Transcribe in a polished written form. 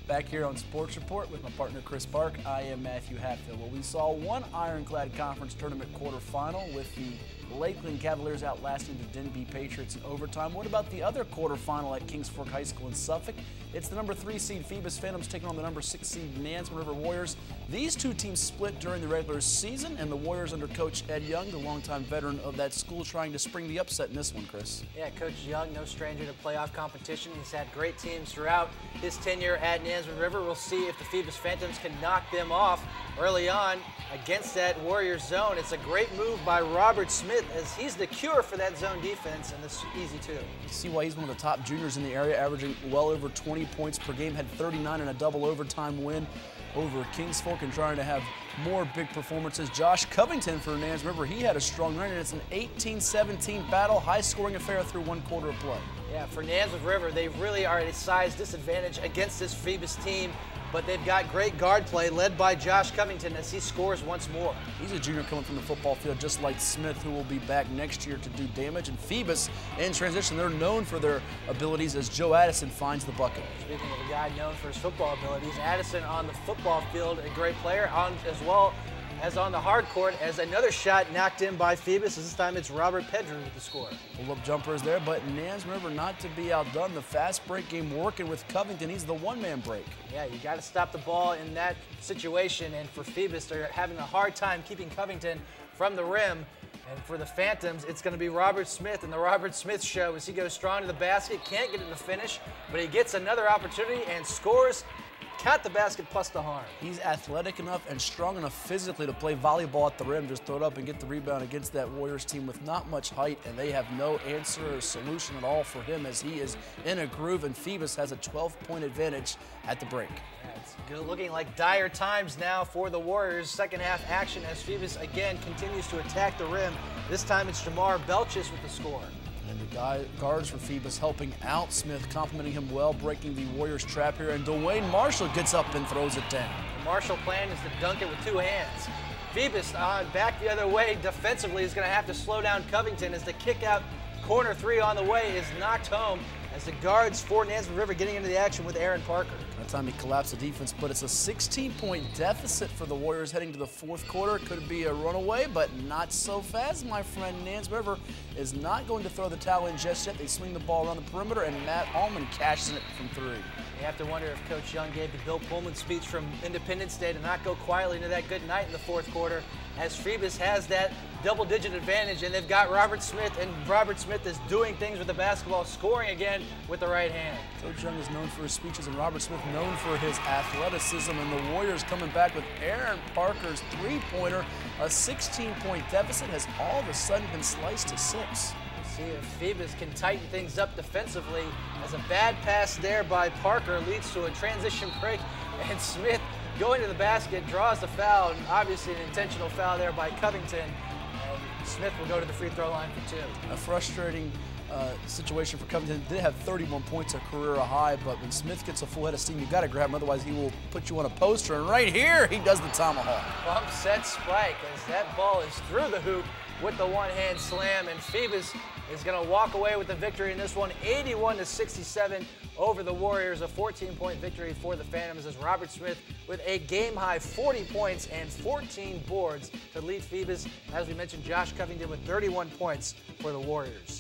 Back here on Sports Report with my partner Chris Park, I am Matthew Hatfield. Well, we saw one ironclad conference tournament quarterfinal with the Lakeland Cavaliers outlasting the Denby Patriots in overtime. What about the other quarterfinal at Kings Fork High School in Suffolk? It's the number 3 seed Phoebus Phantoms taking on the number 6 seed Nansemond River Warriors. These two teams split during the regular season, and the Warriors under Coach Ed Young, the longtime veteran of that school, trying to spring the upset in this one, Chris. Yeah, Coach Young, no stranger to playoff competition. He's had great teams throughout his tenure at Nansemond River. We'll see if the Phoebus Phantoms can knock them off early on against that Warriors zone. It's a great move by Robert Smith, as he's the cure for that zone defense, and this is easy too. You see why he's one of the top juniors in the area, averaging well over 20 points per game, had 39 in a double overtime win over Kings Fork, and trying to have more big performances. Josh Covington for Nansemond River, he had a strong run, and it's an 18-17 battle, high-scoring affair through one quarter of play. Yeah, for Nansemond River, they really are at a size disadvantage against this Phoebus team, but they've got great guard play led by Josh Covington as he scores once more. He's a junior coming from the football field, just like Smith, who will be back next year to do damage. And Phoebus, in transition, they're known for their abilities as Joe Addison finds the bucket. Speaking of a guy known for his football abilities, Addison on the football field, a great player, as well as on the hard court, as another shot knocked in by Phoebus. This time it's Robert Pedro with the score. Pull-up jumpers there, but Nansemond River not to be outdone. The fast break game working with Covington. He's the one-man break. Yeah, you got to stop the ball in that situation, and for Phoebus, they're having a hard time keeping Covington from the rim. And for the Phantoms, it's going to be Robert Smith and the Robert Smith show as he goes strong to the basket, can't get it to finish, but he gets another opportunity and scores. Count the basket plus the harm. He's athletic enough and strong enough physically to play volleyball at the rim, just throw it up and get the rebound against that Warriors team with not much height, and they have no answer or solution at all for him as he is in a groove, and Phoebus has a 12-point advantage at the break. Yeah, it's good looking like dire times now for the Warriors. Second half action as Phoebus again continues to attack the rim. This time it's Jamar Belchis with the score. And the guards for Phoebus helping out Smith, complimenting him well, breaking the Warriors' trap here. And Dwayne Marshall gets up and throws it down. The Marshall plan is to dunk it with two hands. Phoebus back the other way defensively is going to have to slow down Covington as the kick out corner three on the way is knocked home as the guards for Nansemond River getting into the action with Aaron Parker. That time he collapsed the defense, but it's a 16-point deficit for the Warriors heading to the fourth quarter. Could be a runaway, but not so fast, my friend. Nansemond River is not going to throw the towel in just yet. They swing the ball around the perimeter, and Matt Allman cashes it from three. You have to wonder if Coach Young gave the Bill Pullman speech from Independence Day to not go quietly into that good night in the fourth quarter, as Phoebus has that double-digit advantage, and they've got Robert Smith, and Robert Smith is doing things with the basketball, scoring again with the right hand. Coach Young is known for his speeches, and Robert Smith known for his athleticism, and the Warriors coming back with Aaron Parker's three-pointer. A 16-point deficit has all of a sudden been sliced to 6. See if Phoebus can tighten things up defensively, as a bad pass there by Parker leads to a transition break, and Smith going to the basket draws the foul, and obviously an intentional foul there by Covington, and Smith will go to the free throw line for two. A frustrating situation for Covington. Did have 31 points, a career high, but when Smith gets a full head of steam, you've got to grab him, otherwise he will put you on a poster, and right here he does the tomahawk. Bump, set, spike, as that ball is through the hoop with the one-hand slam, and Phoebus is going to walk away with the victory in this one, 81-67 over the Warriors, a 14-point victory for the Phantoms, as Robert Smith with a game-high 40 points and 14 boards to lead Phoebus. As we mentioned, Josh Covington with 31 points for the Warriors.